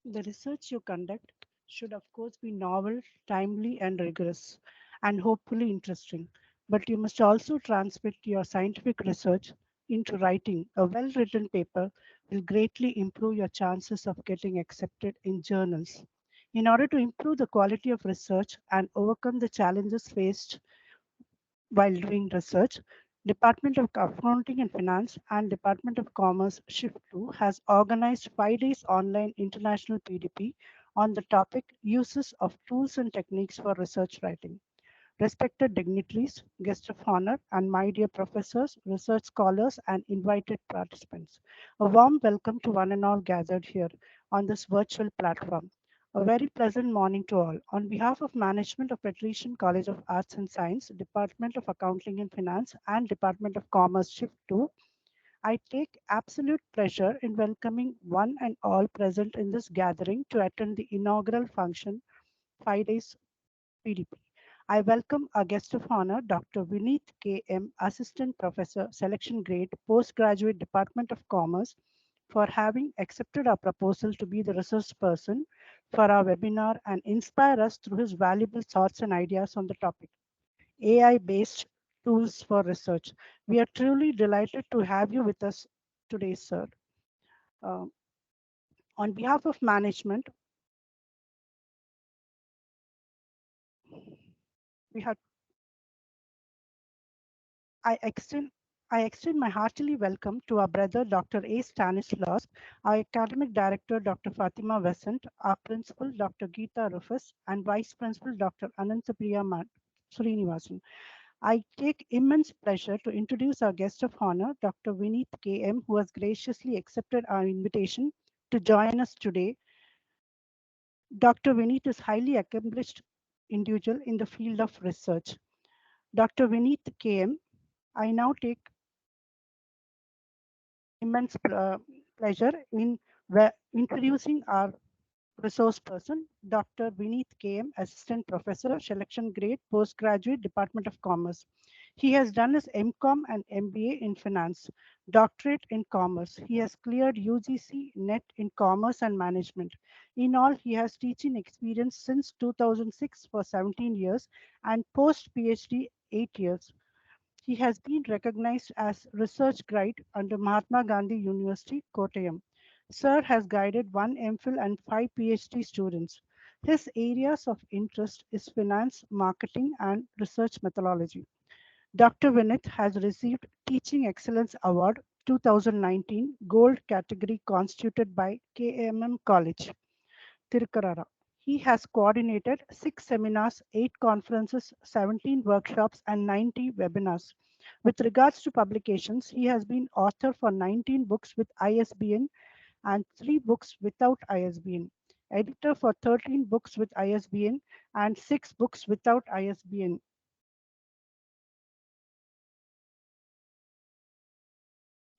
The research you conduct should, of course, be novel, timely, and rigorous, and hopefully interesting. But you must also transmit your scientific research into writing. A well written paper will greatly improve your chances of getting accepted in journals. In order to improve the quality of research and overcome the challenges faced while doing research, Department of Accounting and Finance and Department of Commerce Shift 2 has organized 5 days online international PDP on the topic uses of tools and techniques for research writing. Respected dignitaries, guests of honor, and my dear professors, research scholars, and invited participants, a warm welcome to one and all gathered here on this virtual platform. A very pleasant morning to all. On behalf of management of Patrician College of Arts and Science, Department of Accounting and Finance, and Department of Commerce Shift 2, I take absolute pleasure in welcoming one and all present in this gathering to attend the inaugural function 5 days PDP. I welcome our guest of honor, Dr. Vineet K.M., Assistant Professor, Selection Grade, Postgraduate Department of Commerce, for having accepted our proposal to be the resource person for our webinar and inspire us through his valuable thoughts and ideas on the topic AI-based tools for research. We are truly delighted to have you with us today, sir. Uh, on behalf of management, we have I extend I extend my heartily welcome to our brother Dr. A. Stanislaus, our academic director Dr. Fatima Vesant, our principal Dr. Geeta Rufus, and vice principal Dr. Anantapriya Srinivasan. I take immense pleasure to introduce our guest of honor, Dr. Vineet K.M., who has graciously accepted our invitation to join us today. Dr. Vineet is highly accomplished individual in the field of research. Dr. Vineet K.M., I now take immense pleasure in introducing our resource person, Dr. Vineet KM, Assistant Professor, Selection Grade, Postgraduate, Department of Commerce. He has done his MCOM and MBA in Finance, Doctorate in Commerce. He has cleared UGC NET in Commerce and Management. In all, he has teaching experience since 2006 for 17 years and post PhD 8 years. He has been recognized as research guide under Mahatma Gandhi University, Kottayam. Sir has guided one MPhil and five PhD students. His areas of interest is finance, marketing, and research methodology. Dr. Vinith has received Teaching Excellence Award 2019 Gold category constituted by KMM College, Tirukara. He has coordinated 6 seminars, 8 conferences, 17 workshops, and 90 webinars. With regards to publications, he has been author for 19 books with ISBN and 3 books without ISBN, editor for 13 books with ISBN and 6 books without ISBN.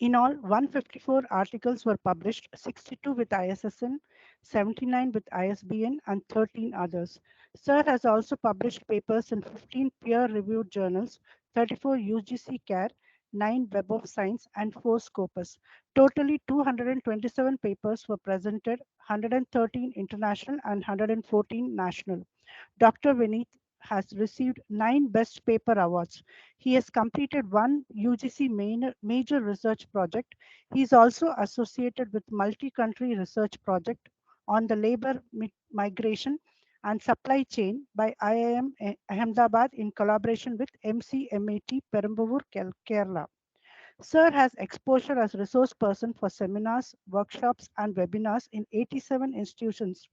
In all, 154 articles were published, 62 with ISSN, 79 with ISBN, and 13 others. Sir has also published papers in 15 peer-reviewed journals, 34 UGC CARE, 9 Web of Science, and 4 Scopus. Totally 227 papers were presented, 113 international and 114 national. Dr. Vineet has received 9 Best Paper Awards. He has completed one UGC major research project. He is also associated with multi-country research project on the labor migration and supply chain by IIM Ahmedabad in collaboration with MCMAT Perambur, Kerala. Sir has exposure as resource person for seminars, workshops, and webinars in 87 institutions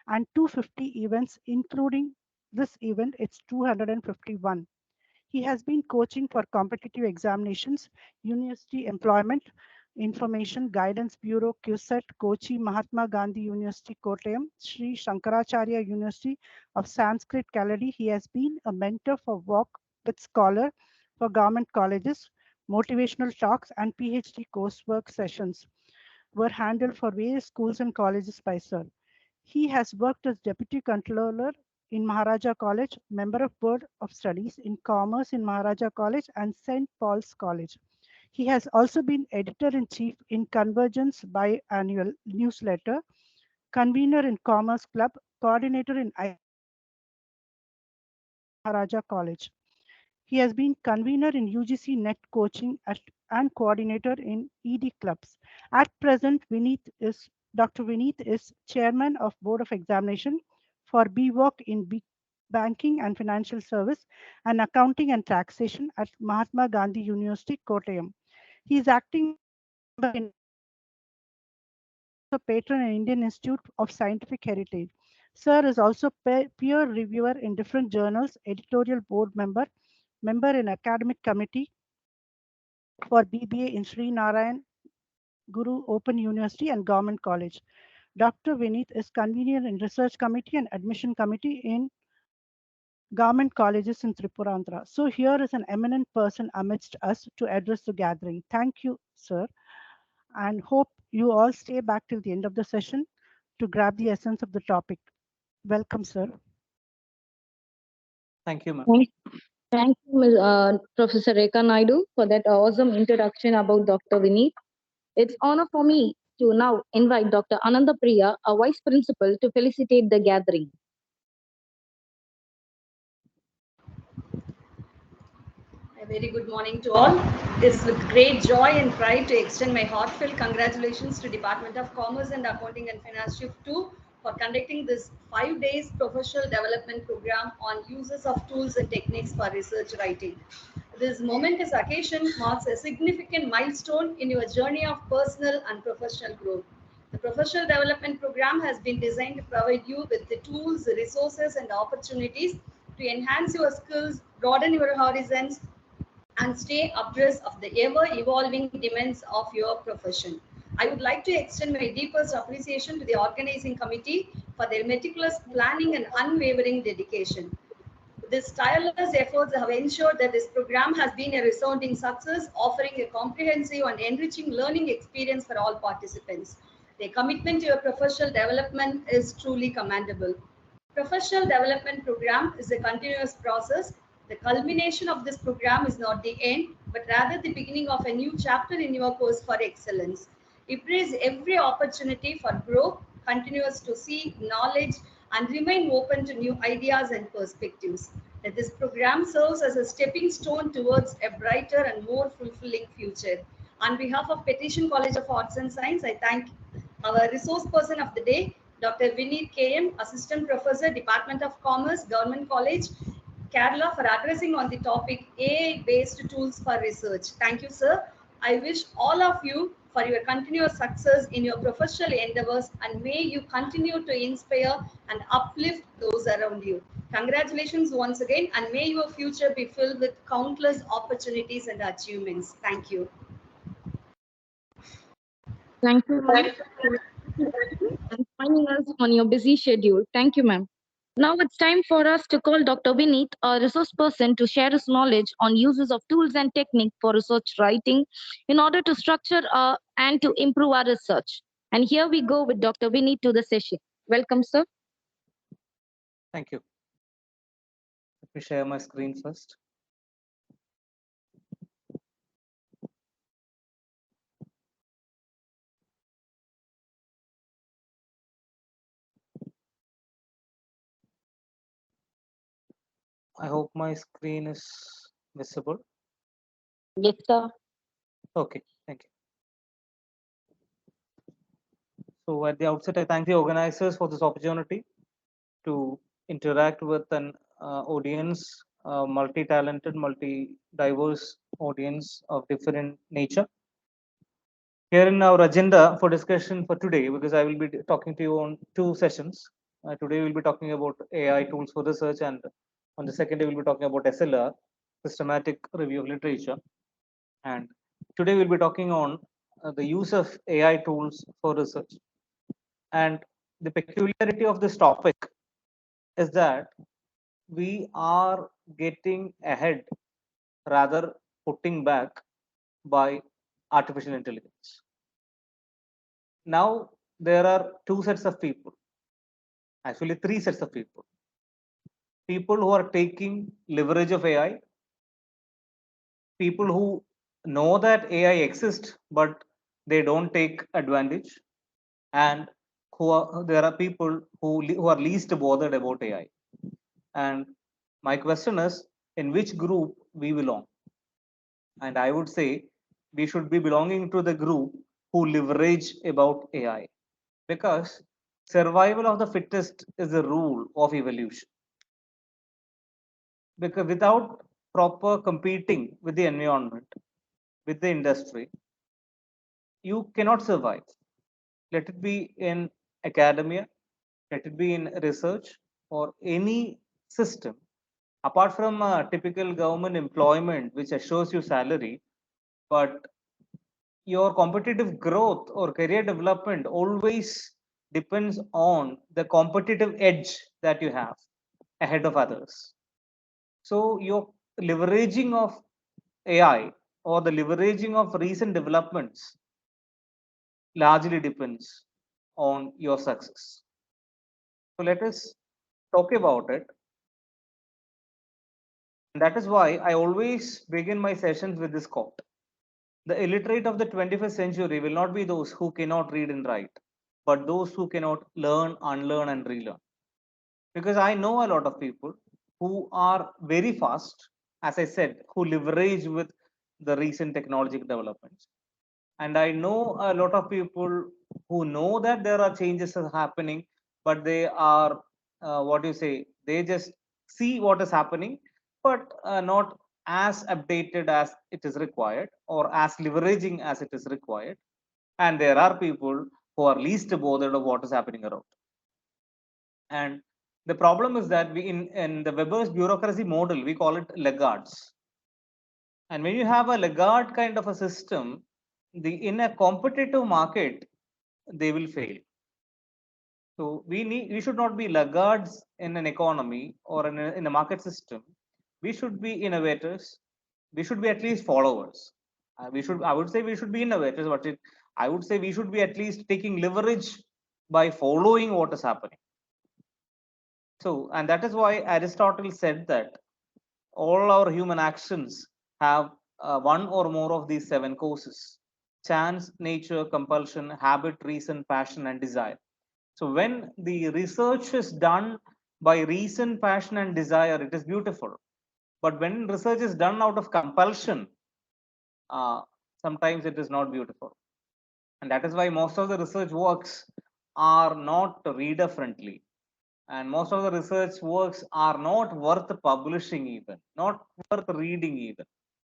and 250 events, including this event, it's 251. He has been coaching for competitive examinations, University Employment Information Guidance Bureau, QSET, Kochi, Mahatma Gandhi University, Kottayam, Sri Shankaracharya University of Sanskrit, Kaladi. He has been a mentor for Walk with Scholar for government colleges, motivational talks, and PhD coursework sessions were handled for various schools and colleges by Sir. He has worked as Deputy Controller in Maharaja College, Member of Board of Studies in Commerce in Maharaja College and St. Paul's College. He has also been Editor-in-Chief in Convergence Biannual newsletter, convener in Commerce Club, coordinator in Maharaja College. He has been convener in UGC Net Coaching and coordinator in ED clubs. At present, Dr. Vineet is chairman of Board of Examination for BVOC in Banking and Financial Service and Accounting and Taxation at Mahatma Gandhi University, Kottayam. He is acting member in a patron in Indian Institute of Scientific Heritage. Sir is also peer reviewer in different journals, editorial board member in academic committee for BBA in Sri Narayan Guru Open University and Government College. Dr. Vineet is convener in Research Committee and Admission Committee in Government Colleges in Tripurandra. So here is an eminent person amidst us to address the gathering. Thank you, sir, and hope you all stay back till the end of the session to grab the essence of the topic. Welcome, sir. Thank you, ma'am. Thank you, Professor Rekha Naidu, for that awesome introduction about Dr. Vineet. It's honor for me to now invite Dr. Ananda Priya, a Vice Principal, to felicitate the gathering. A very good morning to all. It's with great joy and pride to extend my heartfelt congratulations to Department of Commerce and Accounting and Finance Shift 2 for conducting this 5 days professional development program on uses of tools and techniques for research writing. This momentous occasion marks a significant milestone in your journey of personal and professional growth. The professional development program has been designed to provide you with the tools, resources, and opportunities to enhance your skills, broaden your horizons, and stay abreast of the ever-evolving demands of your profession. I would like to extend my deepest appreciation to the organizing committee for their meticulous planning and unwavering dedication. These tireless efforts have ensured that this program has been a resounding success, offering a comprehensive and enriching learning experience for all participants. Their commitment to your professional development is truly commendable. Professional development program is a continuous process. The culmination of this program is not the end, but rather the beginning of a new chapter in your course for excellence. Embrace every opportunity for growth, continues to seek knowledge, and remain open to new ideas and perspectives. That this program serves as a stepping stone towards a brighter and more fulfilling future. On behalf of Petition College of Arts and Science, I thank our resource person of the day, Dr. Vineet KM, Assistant Professor, Department of Commerce, Government College, Kerala, for addressing on the topic AI-based tools for research. Thank you, sir. I wish all of you for your continuous success in your professional endeavors, and may you continue to inspire and uplift those around you. Congratulations once again, and may your future be filled with countless opportunities and achievements. Thank you. Thank you, ma'am, and finding us on your busy schedule. Thank you, ma'am. Now it's time for us to call Dr. Vineet, a resource person, to share his knowledge on uses of tools and techniques for research writing in order to structure and to improve our research. And here we go with Dr. Vineet to the session. Welcome, sir. Thank you. Let me share my screen first. I hope my screen is visible. Yes, sir. Okay, thank you. So at the outset, I thank the organizers for this opportunity to interact with an audience, multi-talented, multi-diverse audience of different nature. Here in our agenda for discussion for today, because I will be talking to you on two sessions. Today we'll be talking about AI tools for research, and on the second day we'll be talking about SLR, systematic review of literature. And today we'll be talking on the use of AI tools for research. And the peculiarity of this topic is that we are getting ahead, rather putting back, by artificial intelligence. Now there are two sets of people, actually three sets of people. People who are taking leverage of AI, people who know that AI exists but they don't take advantage, and there are people who are least bothered about AI. And my question is, in which group we belong? And I would say we should be belonging to the group who leverage about AI, because survival of the fittest is the rule of evolution. Because without proper competing with the environment, with the industry, you cannot survive. Let it be in academia, let it be in research, or any system. Apart from typical government employment, which assures you salary, but your competitive growth or career development always depends on the competitive edge that you have ahead of others. So your leveraging of AI or the leveraging of recent developments largely depends on your success. So let us talk about it. And that is why I always begin my sessions with this quote: the illiterate of the 21st century will not be those who cannot read and write, but those who cannot learn, unlearn, and relearn. Because I know a lot of people who are very fast, as I said, who leverage with the recent technological developments. And I know a lot of people who know that there are changes are happening, but they are, what do you say, they just see what is happening, but not as updated as it is required or as leveraging as it is required. And there are people who are least bothered of what is happening around. And the problem is that in the Weber's bureaucracy model, we call it laggards. And when you have a laggard kind of a system, in a competitive market, they will fail. So we should not be laggards in an economy or in a market system. We should be innovators. We should be at least followers. I would say we should be innovators, but I would say we should be at least taking leverage by following what is happening. So, and that is why Aristotle said that all our human actions have one or more of these seven causes: chance, nature, compulsion, habit, reason, passion, and desire. So when the research is done by reason, passion, and desire, it is beautiful. But when research is done out of compulsion, uh, sometimes it is not beautiful. And that is why most of the research works are not reader friendly. And most of the research works are not worth publishing, even, not worth reading, even.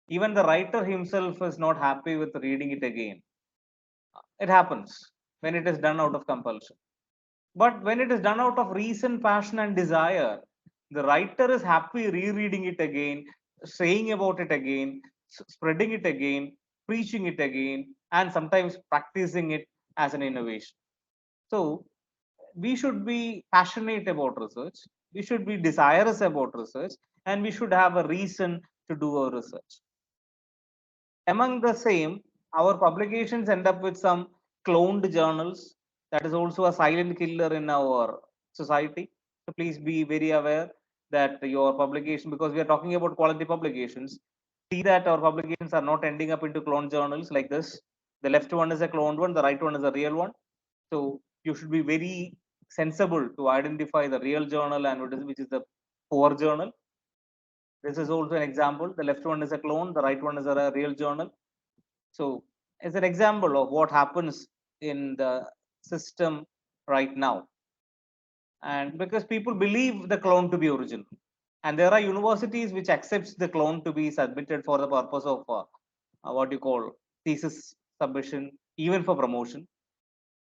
Even the writer himself is not happy with reading it again. It happens when it is done out of compulsion. But when it is done out of reason, passion, and desire, the writer is happy rereading it again, saying about it again, spreading it again, preaching it again, and sometimes practicing it as an innovation. So we should be passionate about research, we should be desirous about research, and we should have a reason to do our research. Among the same, our publications end up with some cloned journals. That is also a silent killer in our society. So please be very aware that your publication, because we are talking about quality publications, see that our publications are not ending up into cloned journals like this. The left one is a cloned one, the right one is a real one. So you should be very sensible to identify the real journal and which is the poor journal. This is also an example. The left one is a clone, the right one is a real journal. So as an example of what happens in the system right now. And because people believe the clone to be original. And there are universities which accepts the clone to be submitted for the purpose of what you call thesis submission, even for promotion.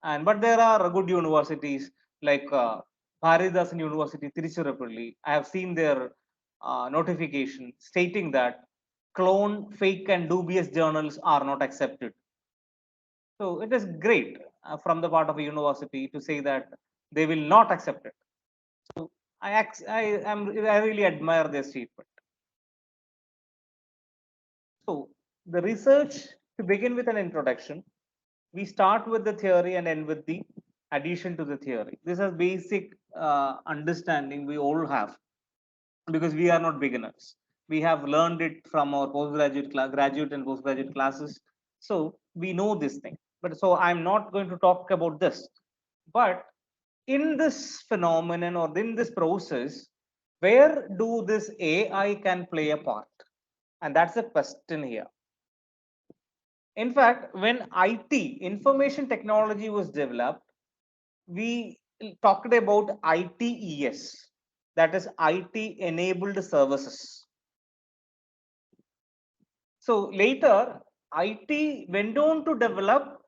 And but there are good universities like Bharidasan University, Tiruchirappalli. I have seen their notification stating that clone, fake, and dubious journals are not accepted. So it is great from the part of a university to say that they will not accept it. So I really admire their statement. So the research, to begin with an introduction, we start with the theory and end with the addition to the theory. This is basic understanding we all have, because we are not beginners. We have learned it from our postgraduate graduate and postgraduate classes. So we know this thing. But so I'm not going to talk about this. But in this phenomenon or in this process, where do this AI can play a part? And that's the question here. In fact, when IT, information technology, was developed, we talked about ITES, that is IT enabled services. So later, IT went on to develop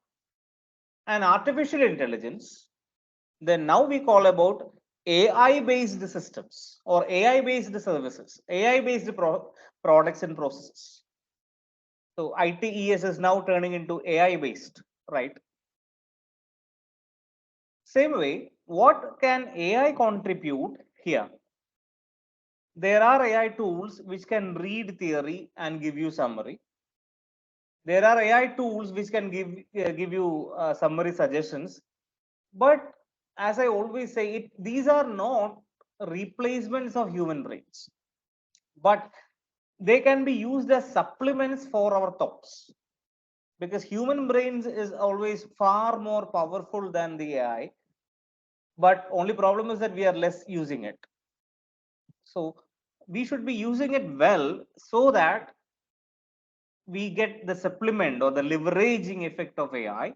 an artificial intelligence. Then now we call about AI based systems or AI based services, AI based products and processes. So ITES is now turning into AI based, right? Same way, what can AI contribute here? There are AI tools which can read theory and give you summary. There are AI tools which can give you summary suggestions. But as I always say, these are not replacements of human brains, but they can be used as supplements for our thoughts, because human brains is always far more powerful than the AI. But only problem is that we are less using it. So we should be using it well so that we get the supplement or the leveraging effect of AI,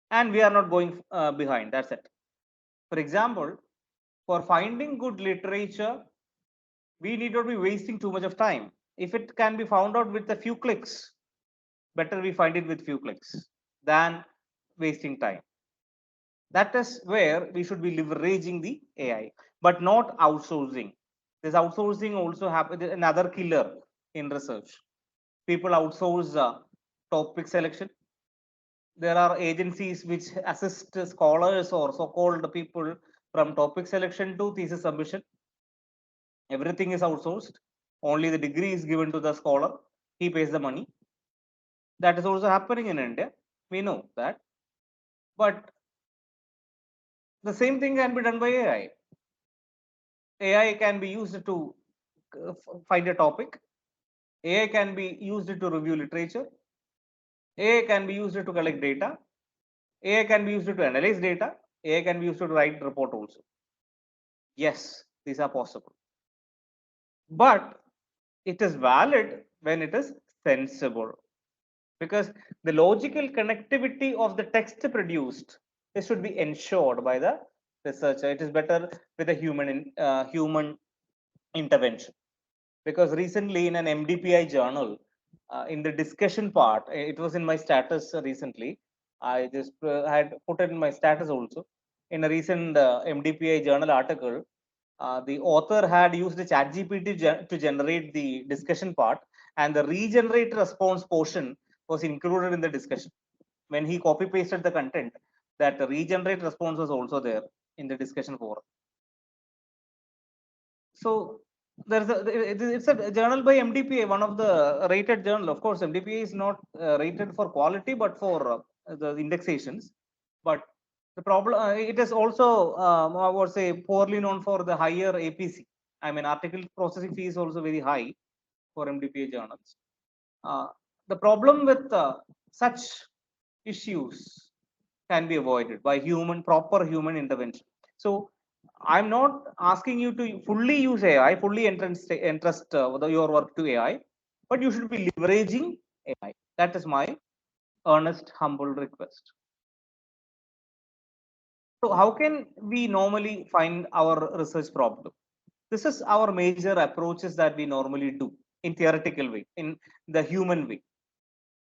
and we are not going behind. That's it. For example, for finding good literature, we need not be wasting too much of time. If it can be found out with a few clicks, better we find it with few clicks than wasting time. That is where we should be leveraging the AI, but not outsourcing. This outsourcing also happens, another killer in research. People outsource topic selection. There are agencies which assist scholars or so-called people from topic selection to thesis submission. Everything is outsourced. Only the degree is given to the scholar. He pays the money. That is also happening in India. We know that. But the same thing can be done by AI. AI can be used to find a topic. AI can be used to review literature. AI can be used to collect data. AI can be used to analyze data. AI can be used to write report also. Yes, these are possible. But it is valid when it is sensible, because the logical connectivity of the text produced, this should be ensured by the researcher. It is better with a human intervention, because recently in an MDPI journal, in the discussion part, it was in my status recently. I just had put it in my status also. In a recent MDPI journal article, the author had used the chat GPT to generate the discussion part, and the regenerate response portion was included in the discussion. When he copy pasted the content, that regenerate response was also there in the discussion forum. So it's a journal by MDPA, one of the rated journal. Of course, MDPA is not rated for quality, but for the indexations. But the problem, it is also, I would say, poorly known for the higher APC. I mean, article processing fee is also very high for MDPA journals. The problem with such issues can be avoided by proper human intervention. So I'm not asking you to fully use AI, fully entrust your work to AI, but you should be leveraging AI. That is my earnest, humble request. So how can we normally find our research problem? This is our major approaches that we normally do in theoretical way, in the human way.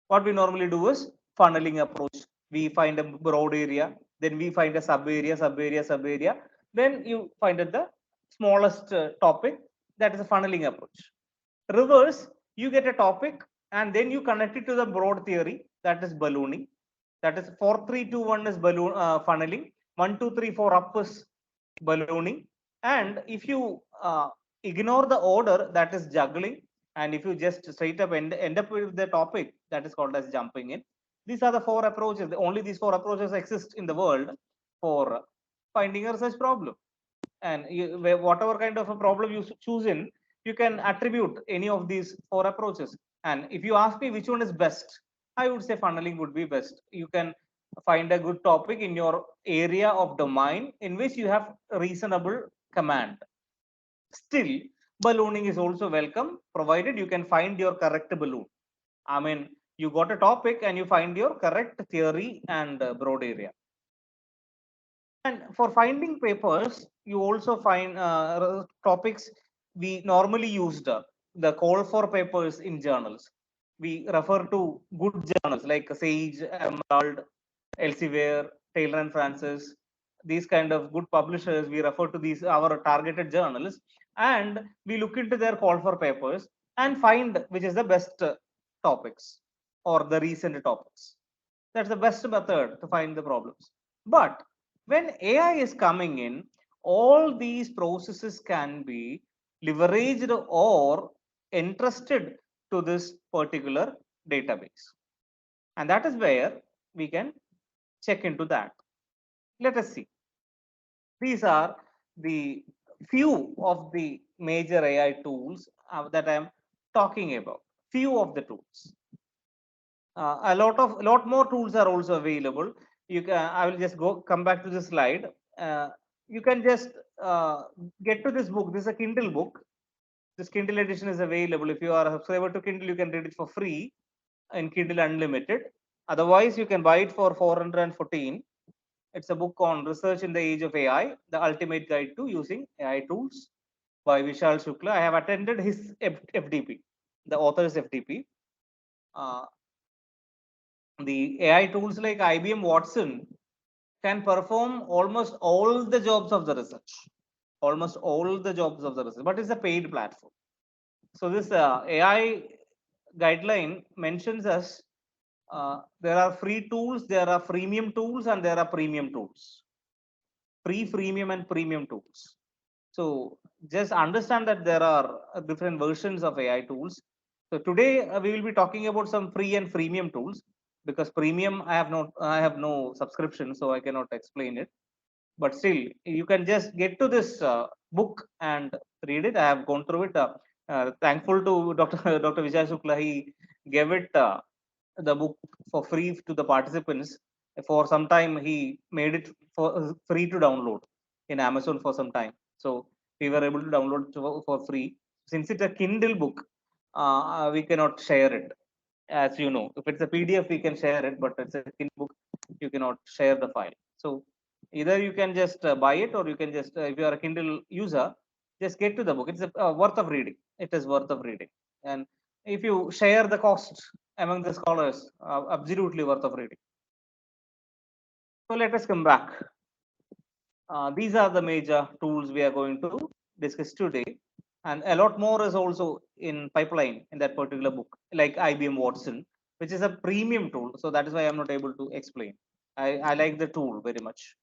What we normally do is funneling approach. We find a broad area, then we find a sub area, then you find the smallest topic. That is a funneling approach. Reverse, you get a topic and then you connect it to the broad theory, that is ballooning. That is 4 3 2 1 is balloon funneling, 1 2 3 4 up is ballooning. And if you ignore the order, that is juggling. And if you just straight up end up with the topic, that is called as jumping in. These are the 4 approaches. Only these 4 approaches exist in the world for finding a research problem. And whatever kind of a problem you choose in, you can attribute any of these 4 approaches. And if you ask me which one is best, I would say funneling would be best. You can find a good topic in your area of domain in which you have reasonable command. Still, ballooning is also welcome, provided you can find your correct balloon. I mean, you got a topic and you find your correct theory and broad area. And for finding papers, you also find topics we normally used, the call for papers in journals. We refer to good journals like Sage, Emerald, Elsevier, Taylor and Francis. These kind of good publishers, we refer to these our targeted journals, and we look into their call for papers and find which is the best topics or the recent topics. That's the best method to find the problems. But when AI is coming in, all these processes can be leveraged or entrusted to this particular database. And that is where we can check into that. Let us see. These are the few of the major AI tools that I am talking about. Few of the tools. A lot more tools are also available. You can, I will just come back to the slide. You can just get to this book. This is a Kindle book. This Kindle edition is available. If you are a subscriber to Kindle, you can read it for free in Kindle Unlimited. Otherwise, you can buy it for 414. It's a book on research in the age of AI, the ultimate guide to using AI tools by Vishal Shukla. I have attended his FDP, the author's FDP. The AI tools like IBM Watson can perform almost all the jobs of the research, almost all the jobs of the research, but it's a paid platform. So this AI guideline mentions us there are free tools, there are freemium tools, and there are premium tools. Free, freemium, and premium tools. So just understand that there are different versions of AI tools. So today we will be talking about some free and freemium tools, because premium I have no subscription, so I cannot explain it. But still, you can just get to this book and read it. I have gone through it. Thankful to Dr. Vijay Shukla, he gave it the book for free to the participants. For some time, he made it for free to download in Amazon for some time. So we were able to download it for free. Since it's a Kindle book, we cannot share it. As you know, if it's a PDF, we can share it, but it's a Kindle book, you cannot share the file. So either you can just buy it, or you can just, if you are a Kindle user, just get to the book. It's worth of reading. It is worth of reading. And if you share the cost among the scholars, absolutely worth of reading. So let us come back. These are the major tools we are going to discuss today. And a lot more is also in pipeline in that particular book, like IBM Watson, which is a premium tool. So that is why I'm not able to explain. I like the tool very much.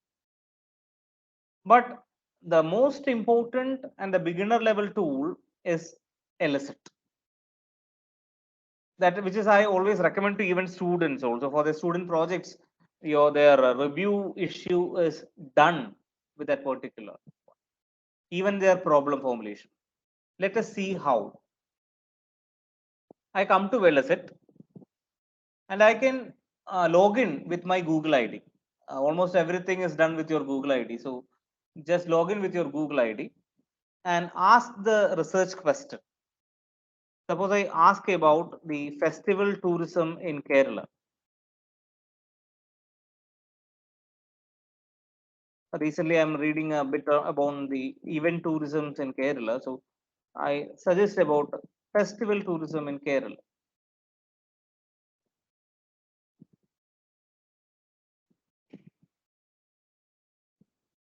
But the most important and the beginner level tool is Elicit. That which is I always recommend to even students also for the student projects. Their review issue is done with that particular, even their problem formulation. Let us see how. I come to Elicit and I can log in with my Google ID. Almost everything is done with your Google ID. So just log in with your Google ID and ask the research question. Suppose I ask about the festival tourism in Kerala. Recently, I'm reading a bit about the event tourism in Kerala. So I suggest about festival tourism in Kerala.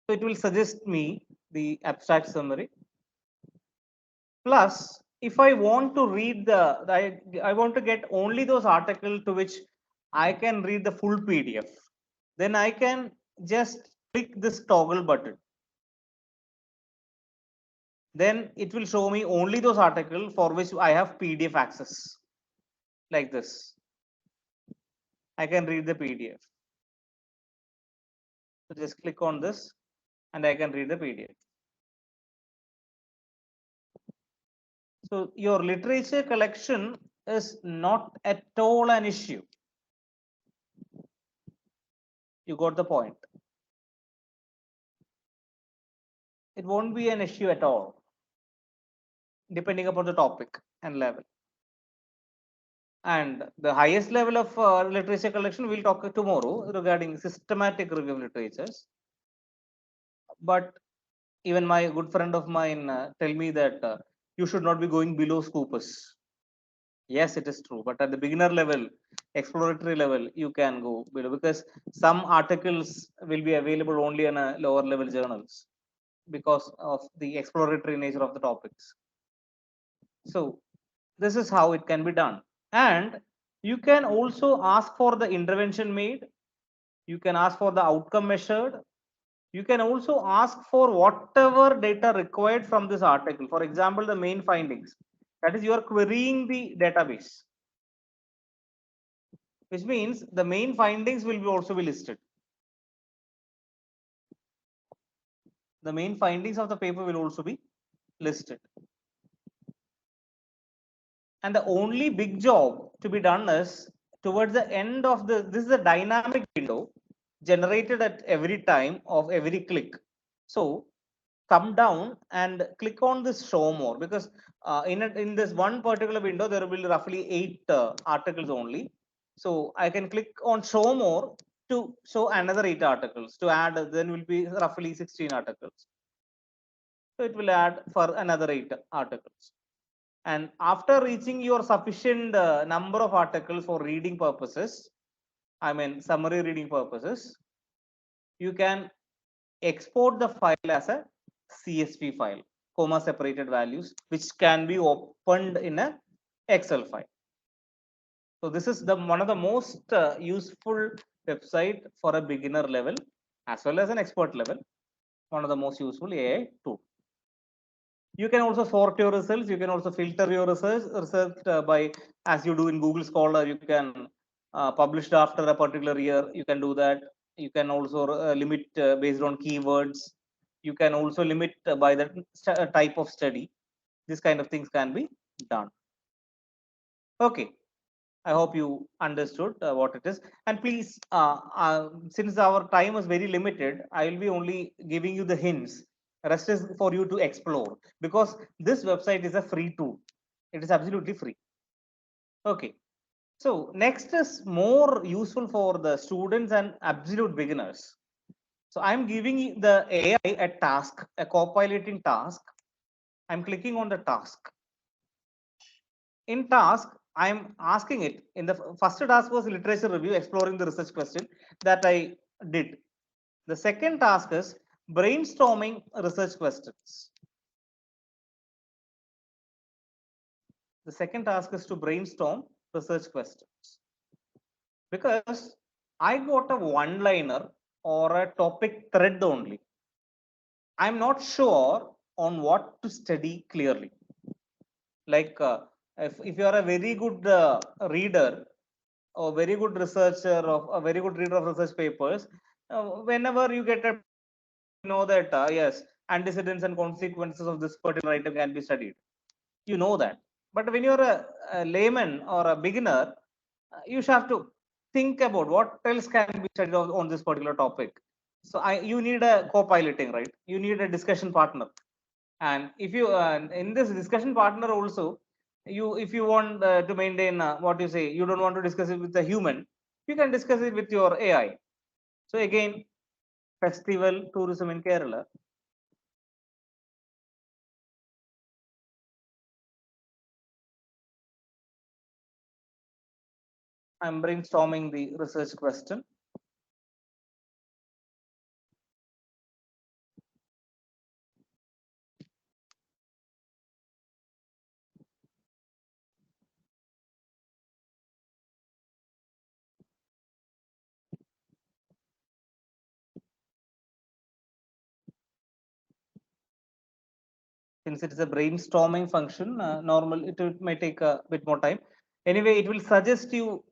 So it will suggest me the abstract summary. Plus, if I want to read I want to get only those articles to which I can read the full PDF, then I can just click this toggle button. Then it will show me only those articles for which I have PDF access, like this. I can read the PDF. So just click on this and I can read the PDF. So your literature collection is not at all an issue. You got the point. It won't be an issue at all, depending upon the topic and level. And the highest level of literature collection we'll talk tomorrow regarding systematic review of literatures. But even my good friend of mine tell me that you should not be going below Scopus. Yes, it is true. But at the beginner level, exploratory level, you can go below because some articles will be available only in a lower level journals because of the exploratory nature of the topics. So this is how it can be done. And you can also ask for the intervention made. You can ask for the outcome measured. You can also ask for whatever data required from this article. For example, the main findings. That is, you are querying the database, which means the main findings will be also be listed. The main findings of the paper will also be listed. And the only big job to be done is towards the end of this is a dynamic window generated at every time of every click. So come down and click on this show more because in this one particular window there will be roughly 8 articles only. So I can click on show more to show another 8 articles to add, then will be roughly 16 articles. So it will add for another 8 articles. And after reaching your sufficient number of articles for reading purposes, I mean summary reading purposes, you can export the file as a CSV file, comma separated values, which can be opened in a Excel file. So this is the one of the most useful website for a beginner level as well as an expert level. One of the most useful AI tool. You can also sort your results. You can also filter your research by, as you do in Google Scholar. You can publish after a particular year. You can do that. You can also limit based on keywords. You can also limit by the type of study. This kind of things can be done. Okay. I hope you understood what it is. And please, since our time is very limited, I will be only giving you the hints. Rest is for you to explore because this website is a free tool. It is absolutely free. Okay. So next is more useful for the students and absolute beginners. So I'm giving the AI a task, a co-piloting task. I'm clicking on the task. In task, I'm asking it in the first task was literature review, exploring the research question that I did. The second task is brainstorming research questions. The second task is to brainstorm research questions because I got a one-liner or a topic thread only. I'm not sure on what to study clearly. Like if you are a very good reader or very good researcher of a very good reader of research papers, whenever you get a know that yes, antecedents and consequences of this particular item can be studied. You know that. But when you're a layman or a beginner, you should have to think about what else can be studied on this particular topic. So you need a co-piloting, right? You need a discussion partner. And if you in this discussion partner also, if you want to maintain what you say, you don't want to discuss it with a human, you can discuss it with your AI. So again, festival tourism in Kerala. I'm brainstorming the research question. Since it is a brainstorming function, it may take a bit more time. Anyway, it will suggest you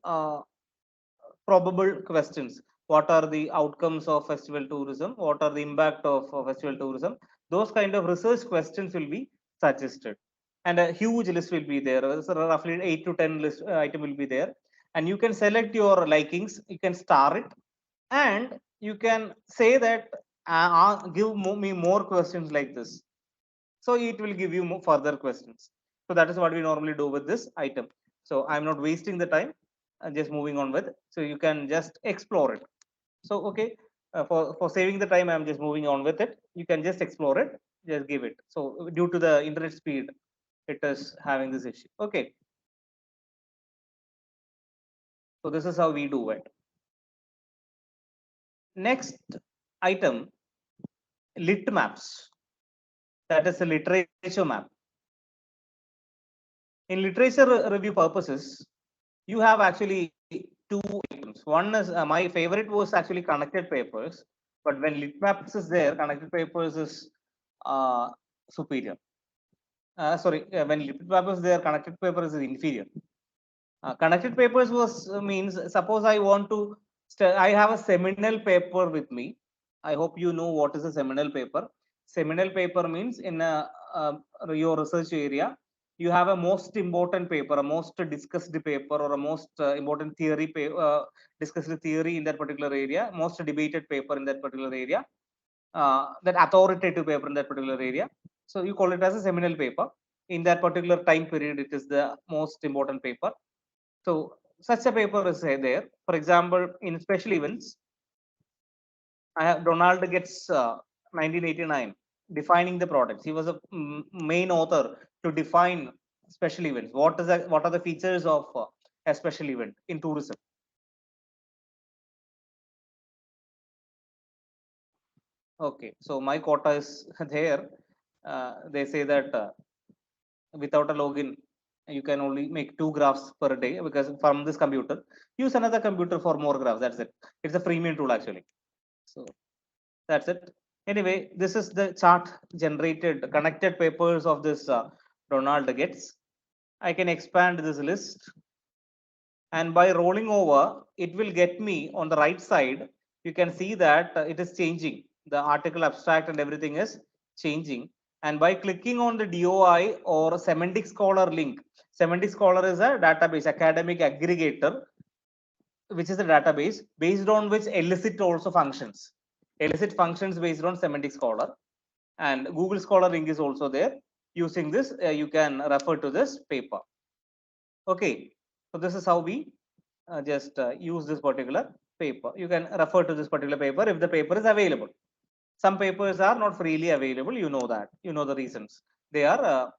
probable questions. What are the outcomes of festival tourism? What are the impact of festival tourism? Those kind of research questions will be suggested. And a huge list will be there. So roughly 8 to 10 list item will be there. And you can select your likings. You can star it. And you can say that give me more questions like this. So it will give you more further questions. So that is what we normally do with this item. So I'm not wasting the time. I'm just moving on with. So you can just explore it. So okay, for saving the time, I'm just moving on with it. You can just explore it. Just give it. So due to the internet speed, it is having this issue. Okay. So this is how we do it. Next item, lit maps. That is a literature map. In literature review purposes, you have actually two items. One is my favorite was actually connected papers, but when lit maps is there, connected papers is superior. Sorry, when lit map is there, connected papers is inferior. Connected papers was means suppose I want to I have a seminal paper with me. I hope you know what is a seminal paper. Seminal paper means in your research area you have a most important paper, a most discussed paper, or a most important theory discussed theory in that particular area, most debated paper in that particular area, that authoritative paper in that particular area. So you call it as a seminal paper. In that particular time period, it is the most important paper. So such a paper is there. For example, in special events, I have Donald gets 1989 defining the products. He was a main author to define special events. What are the features of a special event in tourism? Okay, so my quota is there. They say that without a login, you can only make 2 graphs per day because from this computer, use another computer for more graphs. That's it. It's a freemium tool actually. So that's it. Anyway, this is the chart generated connected papers of this Donald gets. I can expand this list, and by rolling over, it will get me on the right side. You can see that it is changing. The article abstract and everything is changing. And by clicking on the DOI or Semantic Scholar link, Semantic Scholar is a database, academic aggregator, which is a database based on which Elicit also functions. Elicit functions based on Semantic Scholar, and Google Scholar link is also there. Using this, you can refer to this paper. Okay, so this is how we just use this particular paper. You can refer to this particular paper if the paper is available. Some papers are not freely available. You know that. You know the reasons. They are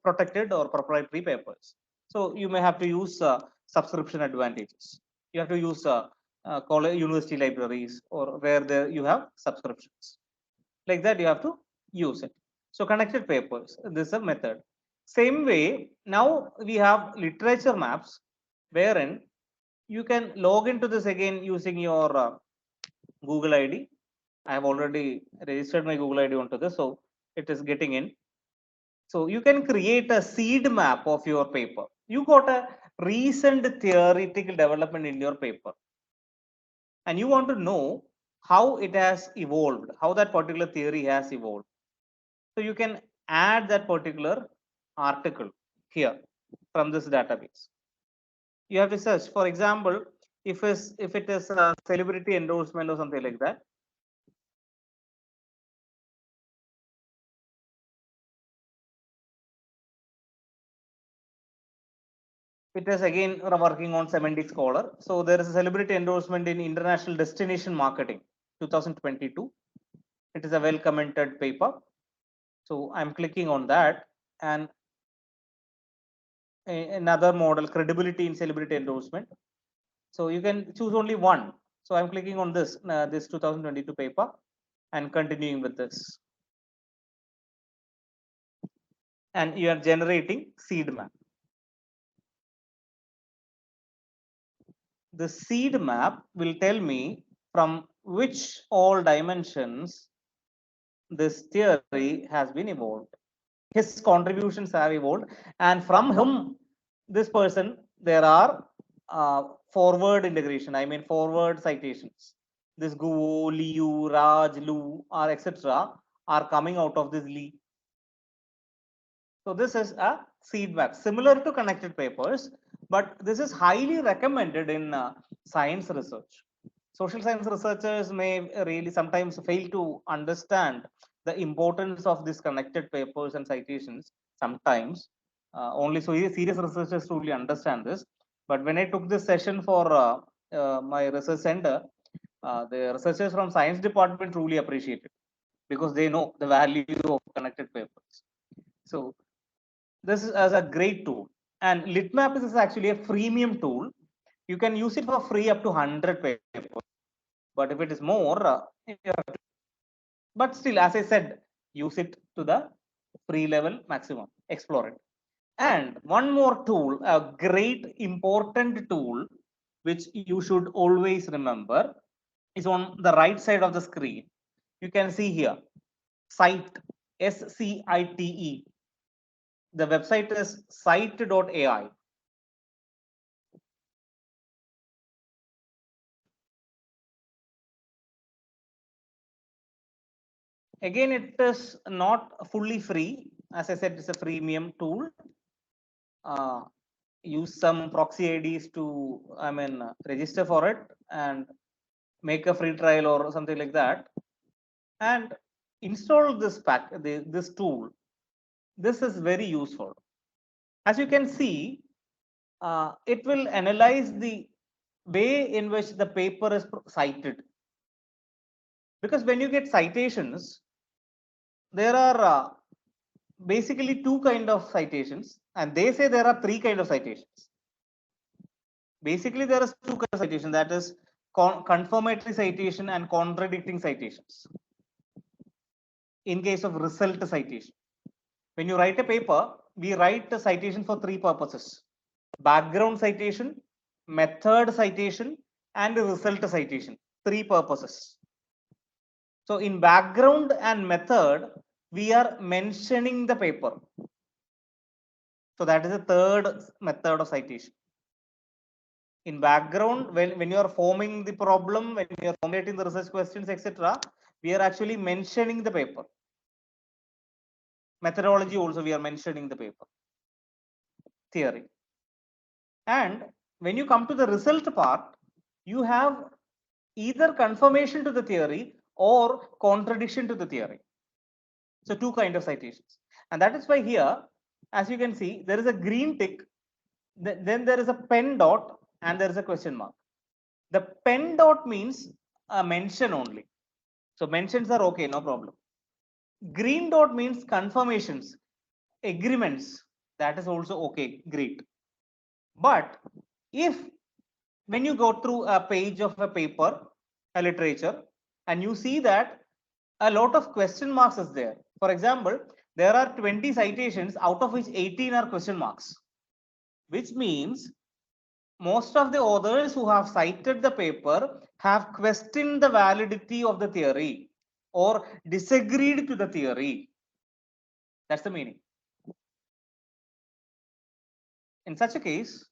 protected or proprietary papers. So you may have to use subscription advantages. You have to use college, university libraries, or where there you have subscriptions. Like that, you have to use it. So connected papers. This is a method. Same way, now we have literature maps, wherein you can log into this again using your Google ID. I have already registered my Google ID onto this, so it is getting in. So you can create a seed map of your paper. You got a recent theoretical development in your paper, and you want to know how it has evolved, how that particular theory has evolved. So you can add that particular article here from this database. You have to search. For example, if it is a celebrity endorsement or something like that, it is again working on Semantic Scholar. So there is a celebrity endorsement in International Destination Marketing 2022. It is a well commented paper. So I'm clicking on that, and another model, credibility in celebrity endorsement. So you can choose only one. So I'm clicking on this 2022 paper and continuing with this. And you are generating seed map. The seed map will tell me from which all dimensions this theory has been evolved. His contributions have evolved, and from him, this person, there are forward integration. I mean, forward citations. This Guo, Liu, Raj, Lu, or etc. are coming out of this Li. So this is a seed map, similar to connected papers, but this is highly recommended in science research. social science researchers may really sometimes fail to understand the importance of these connected papers and citations sometimes. Only so serious researchers truly understand this. But when I took this session for my research center, the researchers from science department truly appreciate it because they know the value of connected papers. So this is as a great tool. And Litmap is actually a freemium tool. You can use it for free up to 100 papers. But if it is more, but still, as I said, use it to the free level maximum, explore it. And one more tool, a great important tool, which you should always remember, is on the right side of the screen. You can see here, Scite, SCITE. The website is scite.ai. Again, it is not fully free. As I said, it's a freemium tool. Use some proxy IDs to, register for it and make a free trial or something like that, and install this this tool. This is very useful. As you can see, it will analyze the way in which the paper is cited. Because when you get citations, there are basically two kind of citations, and they say there are three kind of citations. Basically, there are two kinds of citation, that is confirmatory citation and contradicting citations. In case of result citation, when you write a paper, we write a citation for three purposes: background citation, method citation, and result citation. Three purposes. So in background and method, we are mentioning the paper. So that is the third method of citation. In background, when you are forming the problem, when you are formulating the research questions, etc., we are actually mentioning the paper. Methodology also, we are mentioning the paper. Theory. And when you come to the result part, you have either confirmation to the theory or contradiction to the theory. So two kind of citations. And that is why here, as you can see, there is a green tick, then there is a pen dot, and there is a question mark. The pen dot means a mention only. So mentions are okay, no problem. Green dot means confirmations, agreements. That is also okay, great. But if when you go through a page of a paper, a literature, and you see that a lot of question marks is there. For example, there are 20 citations, out of which 18 are question marks, which means most of the authors who have cited the paper have questioned the validity of the theory or disagreed to the theory. That's the meaning. In such a case,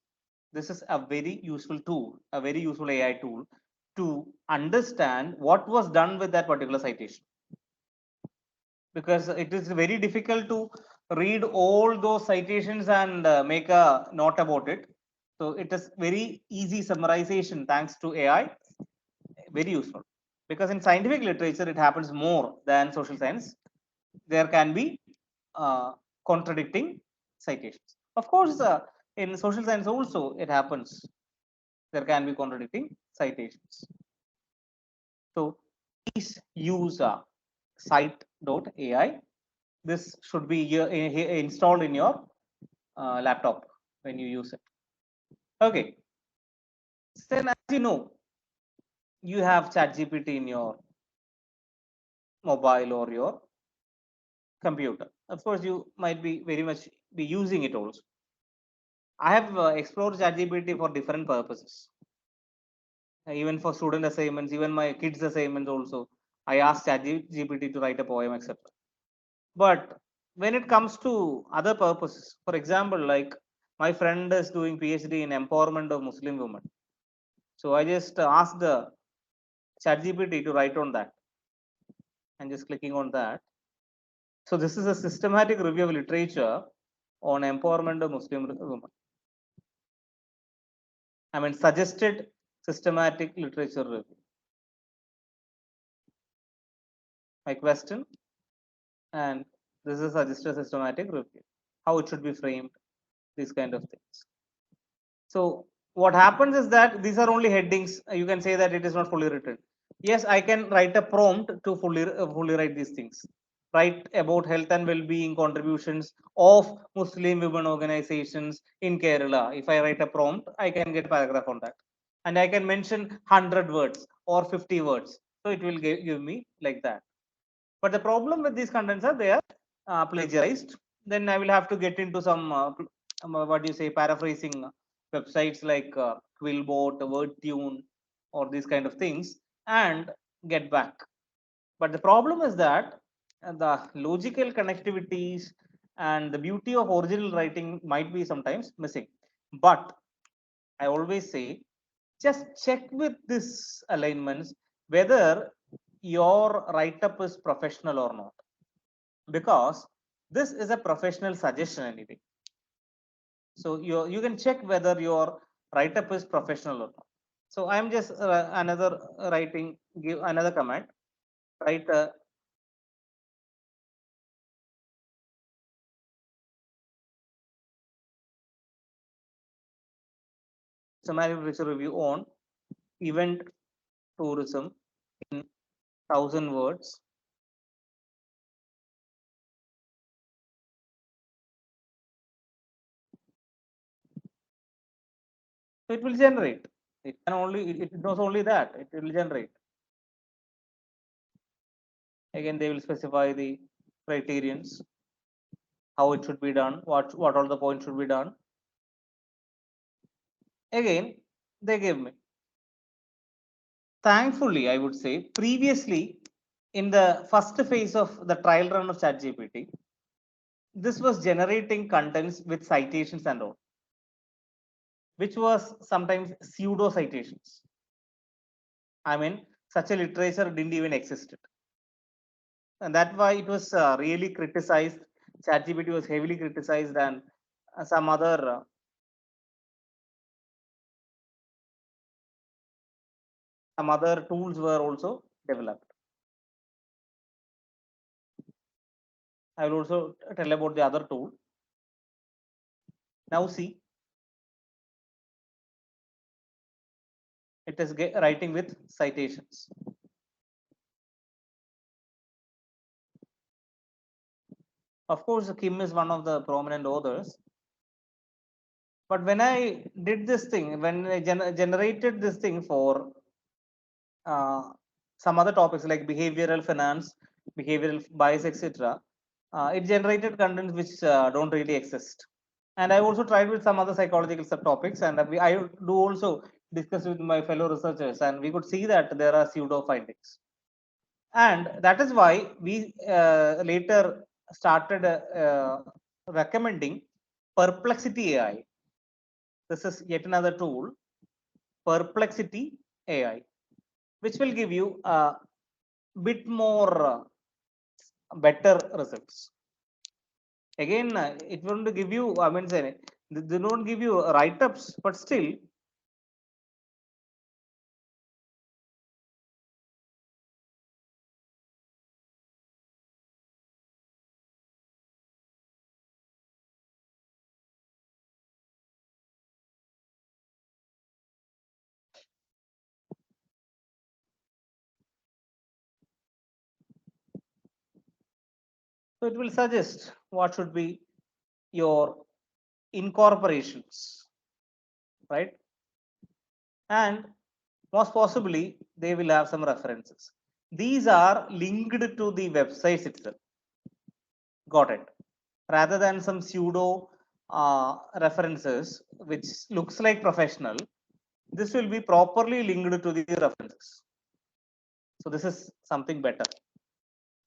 this is a very useful tool, a very useful AI tool to understand what was done with that particular citation. Because it is very difficult to read all those citations and make a note about it. So it is very easy summarization thanks to AI, very useful. Because in scientific literature, it happens more than social science. There can be contradicting citations. Of course, in social science also it happens. There can be contradicting citations. So please use scite.ai. This should be installed in your laptop when you use it. Okay. Then, as you know, you have ChatGPT in your mobile or your computer. Of course, you might be very much be using it also. I have explored ChatGPT for different purposes. Even for student assignments, even my kids' assignments also, I asked ChatGPT to write a poem, etc. But when it comes to other purposes, for example, like my friend is doing PhD in empowerment of Muslim women. So I just asked the ChatGPT to write on that. And just clicking on that. So this is a systematic review of literature on empowerment of Muslim women. Suggested systematic literature review. my question, and this is just a systematic review, how it should be framed, these kind of things. So what happens is that these are only headings. You can say that it is not fully written. Yes, I can write a prompt to fully write these things. Write about health and well-being contributions of Muslim women organizations in Kerala. If I write a prompt, I can get a paragraph on that, and I can mention 100 words or 50 words. So it will give me like that. But the problem with these contents are they are plagiarized. Then I will have to get into some what do you say, paraphrasing websites like Quillbot, WordTune, or these kind of things, and get back. But the problem is that the logical connectivities and the beauty of original writing might be sometimes missing. But I always say, just check with this alignments whether your write-up is professional or not, because this is a professional suggestion anyway. So you can check whether your write-up is professional or not. So I am just another writing, give another comment, write a summary literature review on event tourism in 1,000 words. So it will generate. It can only it knows only that it will generate. Again, they will specify the criterions, how it should be done, what all the points should be done. Again, they give me. Thankfully, I would say previously in the first phase of the trial run of ChatGPT, this was generating contents with citations and all, which was sometimes pseudo citations. I mean, such a literature didn't even exist. And that's why it was really criticized. ChatGPT was heavily criticized, and some other tools were also developed. I will also tell about the other tool. Now see, it is writing with citations. Of course, Kim is one of the prominent authors. But when I did this thing, when I generated this thing for uh, some other topics like behavioral finance, behavioral bias, etc., it generated contents which don't really exist. And I also tried with some other psychological subtopics, and I do also discuss with my fellow researchers, and we could see that there are pseudo findings. And that is why we later started recommending Perplexity AI. This is yet another tool, Perplexity AI, which will give you a bit more better results. Again, it won't give you, I mean, they don't give you write-ups, but still so it will suggest what should be your incorporations, right? And most possibly they will have some references. These are linked to the websites itself. Got it? Rather than some pseudo references, which looks like professional, this will be properly linked to the references. So this is something better.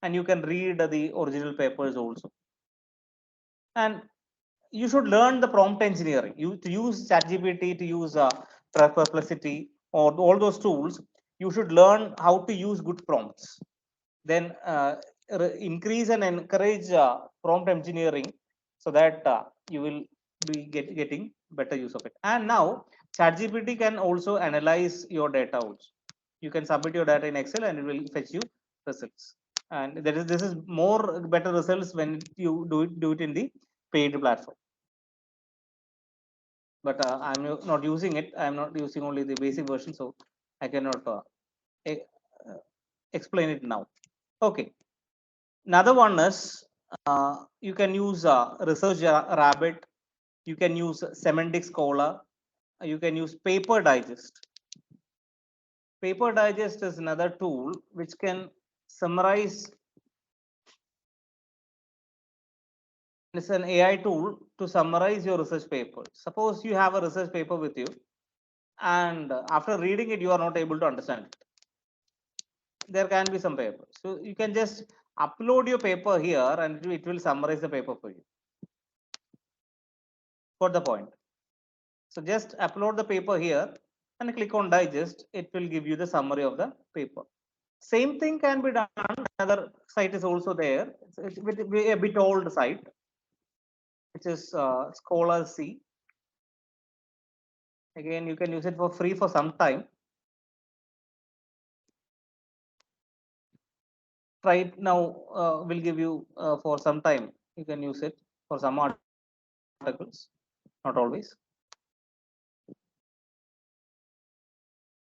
And you can read the original papers also. And you should learn the prompt engineering. You to use ChatGPT, to use Perplexity, or all those tools. You should learn how to use good prompts. Then increase and encourage prompt engineering, so that you will be getting better use of it. And now ChatGPT can also analyze your data also. You can submit your data in Excel and it will fetch you results. And this is more better results when you do it in the paid platform. But I'm not using it. I'm not using only the basic version, so I cannot e- uh, explain it now. Okay. Another one is you can use Research Rabbit. You can use Semantic Scholar. You can use Paper Digest. Paper Digest is another tool which can summarize. It's an AI tool to summarize your research paper. Suppose you have a research paper with you, and after reading it, you are not able to understand it. There can be some paper. So you can just upload your paper here and it will summarize the paper for you. For the point. So just upload the paper here and click on digest. It will give you the summary of the paper. Same thing can be done. Another site is also there. It's a bit old site, which is Scholar C. Again, you can use it for free for some time. Right now, will give you for some time. You can use it for some articles, not always.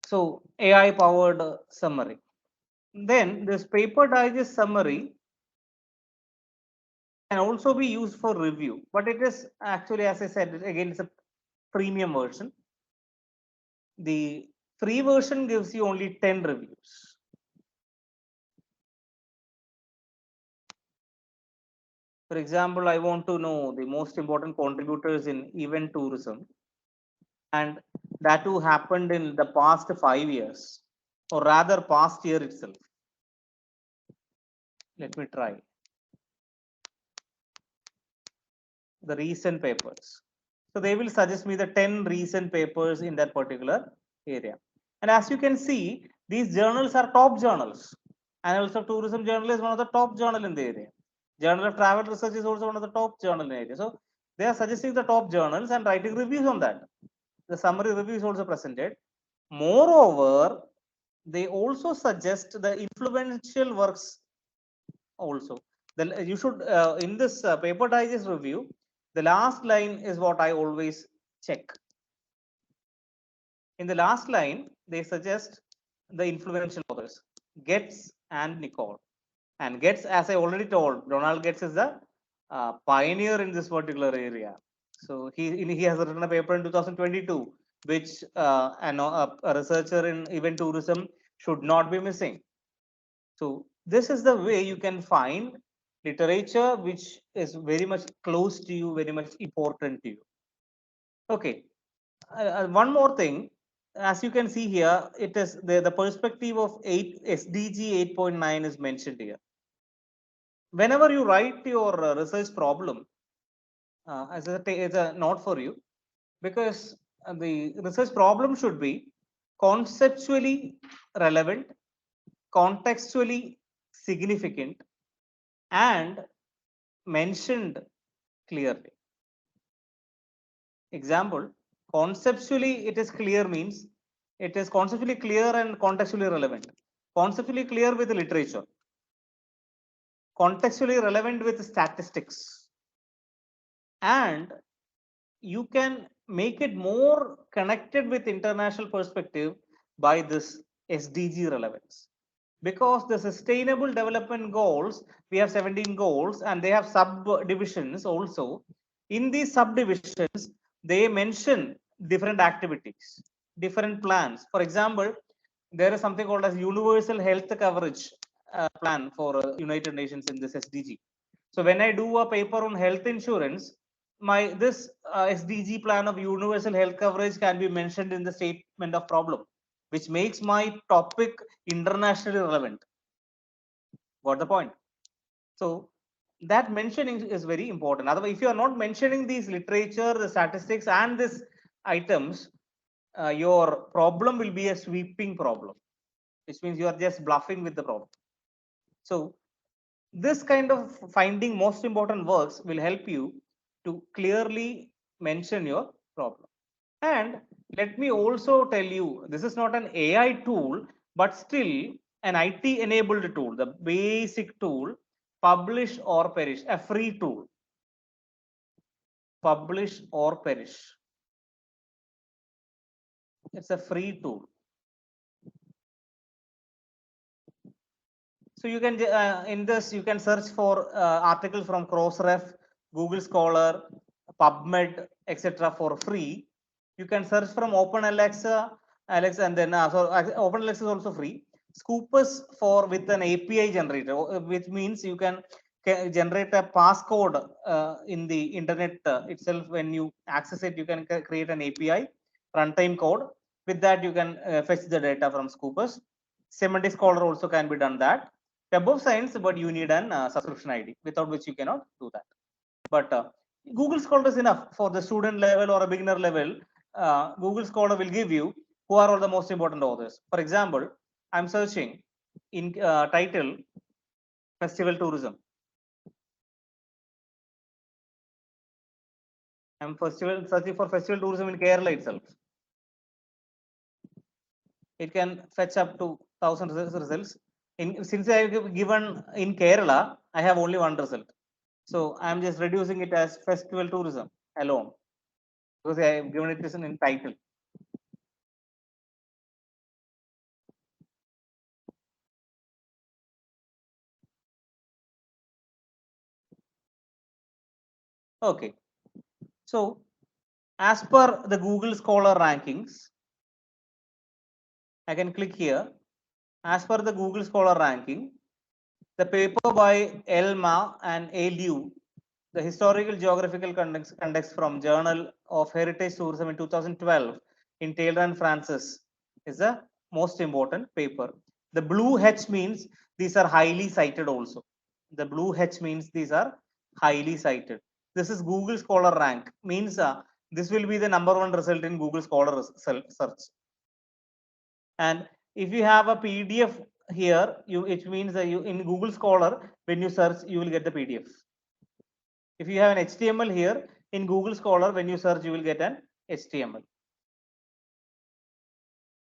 So AI powered summary. Then this paper digest summary can also be used for review, but it is actually, as I said, again, it's a premium version. The free version gives you only 10 reviews. For example, I want to know the most important contributors in event tourism, and that too happened in the past 5 years, or rather past year itself. Let me try the recent papers. So they will suggest me the 10 recent papers in that particular area. And as you can see, these journals are top journals. Annals of Tourism Journal is one of the top journal in the area. Journal of Travel Research is also one of the top journal in the area. So they are suggesting the top journals and writing reviews on that. The summary review is also presented. Moreover, they also suggest the influential works also. Then you should in this paper digest review, the last line is what I always check. In the last line, they suggest the influential authors, Getz and Nicole. And Getz, as I already told, Donald Getz is the pioneer in this particular area. So he has written a paper in 2022, which a researcher in event tourism should not be missing. So this is the way you can find literature which is very much close to you, very much important to you. Okay, one more thing, as you can see here, it is the perspective of SDG 8.9 is mentioned here. Whenever you write your research problem, as a note for you, because the research problem should be conceptually relevant, contextually significant, and mentioned clearly. Example, conceptually it is clear means it is conceptually clear and contextually relevant. Conceptually clear with literature, contextually relevant with statistics, and you can make it more connected with international perspective by this SDG relevance. Because the sustainable development goals, we have 17 goals and they have subdivisions also. In these subdivisions, they mention different activities, different plans. For example, there is something called as universal health coverage plan for United Nations in this SDG. So when I do a paper on health insurance, this SDG plan of universal health coverage can be mentioned in the statement of problem, which makes my topic internationally relevant. Got the point? So that mentioning is very important. Otherwise, if you are not mentioning these literature, the statistics, and these items, your problem will be a sweeping problem, which means you are just bluffing with the problem. So this kind of finding most important works will help you to clearly mention your problem. And let me also tell you, this is not an AI tool, but still an IT enabled tool, the basic tool, publish or perish, a free tool. Publish or perish. It's a free tool. So you can in this you can search for articles from Crossref, Google Scholar, PubMed, etc. for free. You can search from OpenAlexa, Alexa, and then OpenAlexa is also free. Scopus for with an API generator, which means you can generate a passcode in the internet itself. When you access it, you can create an API runtime code. With that, you can fetch the data from Scopus. Semantic Scholar also can be done that. Web of Science, but you need an subscription ID, without which you cannot do that. But Google Scholar is enough for the student level or a beginner level. Google Scholar will give you who are all the most important authors. For example, I'm searching in title festival tourism. I'm searching for festival tourism in Kerala itself. It can fetch up to 1,000 results. Since I have given in Kerala, I have only one result. So I'm just reducing it as festival tourism alone because I have given it as in title. Okay. So as per the Google Scholar rankings, I can click here. As per the Google Scholar ranking, the paper by Elma and A. Liu, the historical geographical context from Journal of Heritage Tourism in 2012 in Taylor and Francis is the most important paper. The blue H means these are highly cited also. The blue H means these are highly cited. This is Google Scholar rank, means this will be the #1 result in Google Scholar search. And if you have a PDF here, it means that you in Google Scholar, when you search, you will get the PDF. If you have an HTML here in Google Scholar, when you search, you will get an HTML.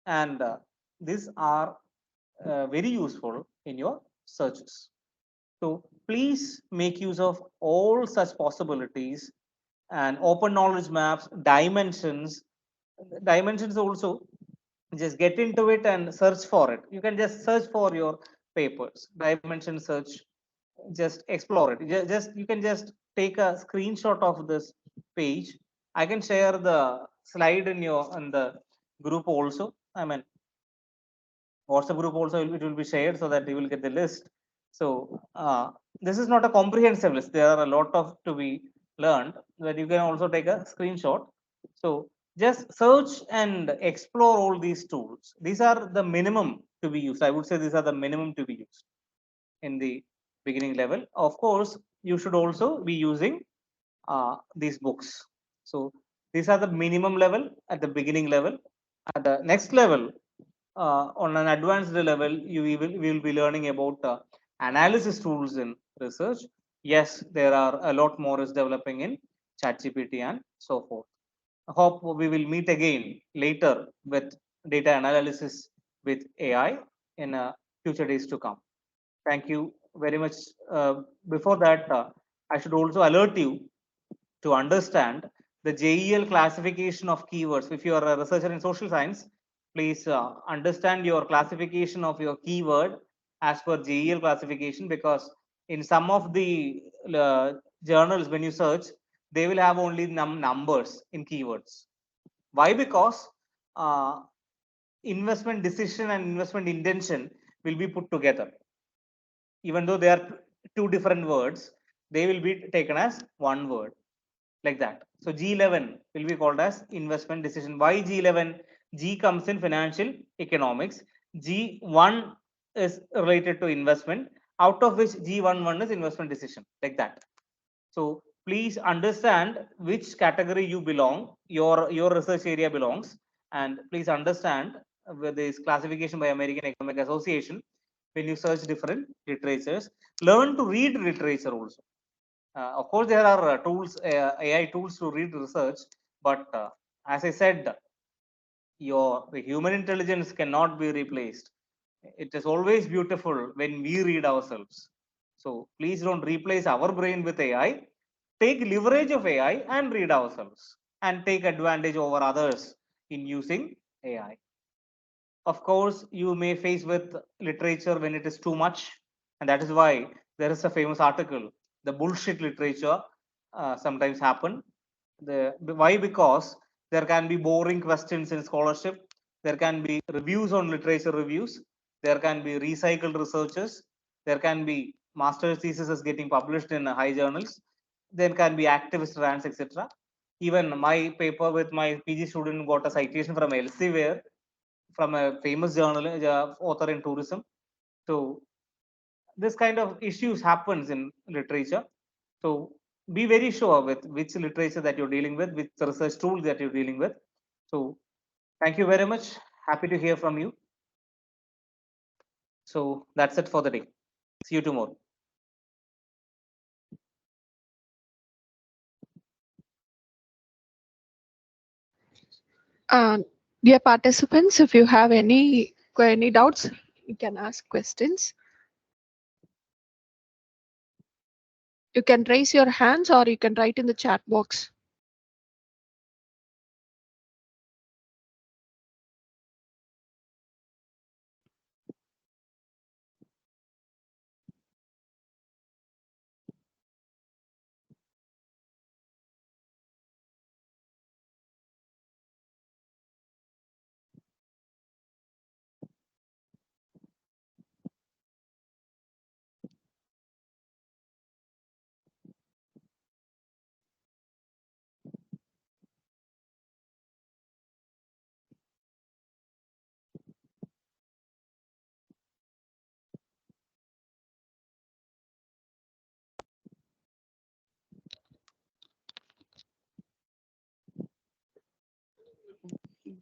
And these are very useful in your searches. So please make use of all such possibilities and open knowledge maps, dimensions. Dimensions also, just get into it and search for it. You can just search for your papers, dimension search, just explore it. Just you can just take a screenshot of this page. I can share the slide in the group also. I mean, WhatsApp group also it will be shared so that you will get the list. So this is not a comprehensive list. There are a lot of to be learned, but you can also take a screenshot. So just search and explore all these tools. These are the minimum to be used. I would say these are the minimum to be used in the beginning level. Of course, you should also be using these books. So these are the minimum level at the beginning level. At the next level, on an advanced level, we will be learning about analysis tools in research. Yes, there are a lot more is developing in ChatGPT and so forth. I hope we will meet again later with data analysis with AI in future days to come. Thank you very much. Before that, I should also alert you to understand the JEL classification of keywords. If you are a researcher in social science, please understand your classification of your keyword as per JEL classification, because in some of the journals, when you search, they will have only numbers in keywords. Why? Because investment decision and investment intention will be put together. Even though they are two different words, they will be taken as one word, like that. So G11 will be called as investment decision. Why G11? G comes in financial economics. G1 is related to investment, out of which G11 is investment decision, like that. So please understand which category you belong, your research area belongs, and please understand with this classification by American Economic Association. When you search different literatures, learn to read literature also. Of course, there are tools, AI tools to read research, but as I said, the human intelligence cannot be replaced. It is always beautiful when we read ourselves. So please don't replace our brain with AI. Take leverage of AI and read ourselves and take advantage over others in using AI. Of course, you may face with literature when it is too much, and that is why there is a famous article. The bullshit literature sometimes happen. Why? Because there can be boring questions in scholarship. There can be reviews on literature reviews. There can be recycled researchers. There can be master's theses getting published in high journals. There can be activist rants, etc. Even my paper with my PG student got a citation from Elsevier, from a famous journalist, author in tourism. So this kind of issues happens in literature. So be very sure with which literature that you're dealing with, which research tool that you're dealing with. So thank you very much. Happy to hear from you. So that's it for the day. See you tomorrow. Dear participants, if you have any doubts, you can ask questions. You can raise your hands or you can write in the chat box.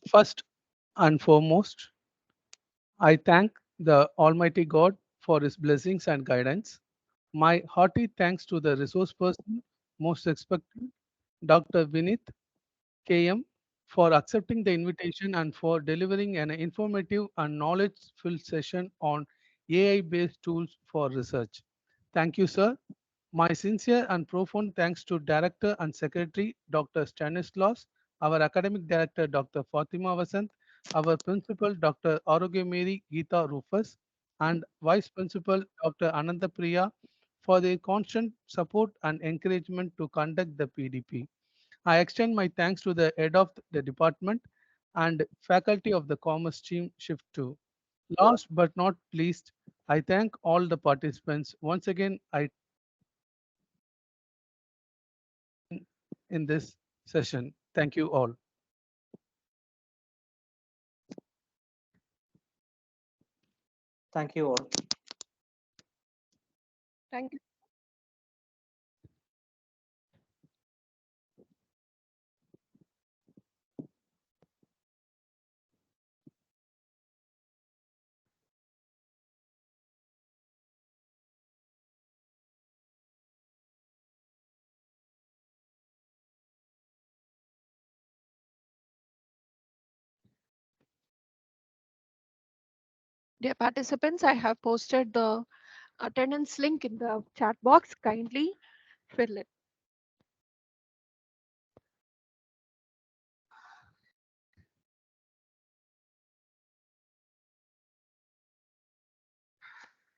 First and foremost, I thank the Almighty God for His blessings and guidance. My hearty thanks to the resource person, most respected Dr. Vinith KM, for accepting the invitation and for delivering an informative and knowledge-filled session on AI-based tools for research. Thank you, sir. My sincere and profound thanks to Director and Secretary Dr. Stanislaus, our Academic Director Dr. Fatima Vasant, our Principal Dr. Arogyameri Geeta Rufus, and Vice Principal Dr. Ananda Priya for their constant support and encouragement to conduct the PDP. I extend my thanks to the head of the department and faculty of the Commerce Team Shift 2. Last but not least, I thank all the participants. Once again, I in this session. Thank you all. Thank you all. Thank you. Dear participants, I have posted the attendance link in the chat box. Kindly fill it.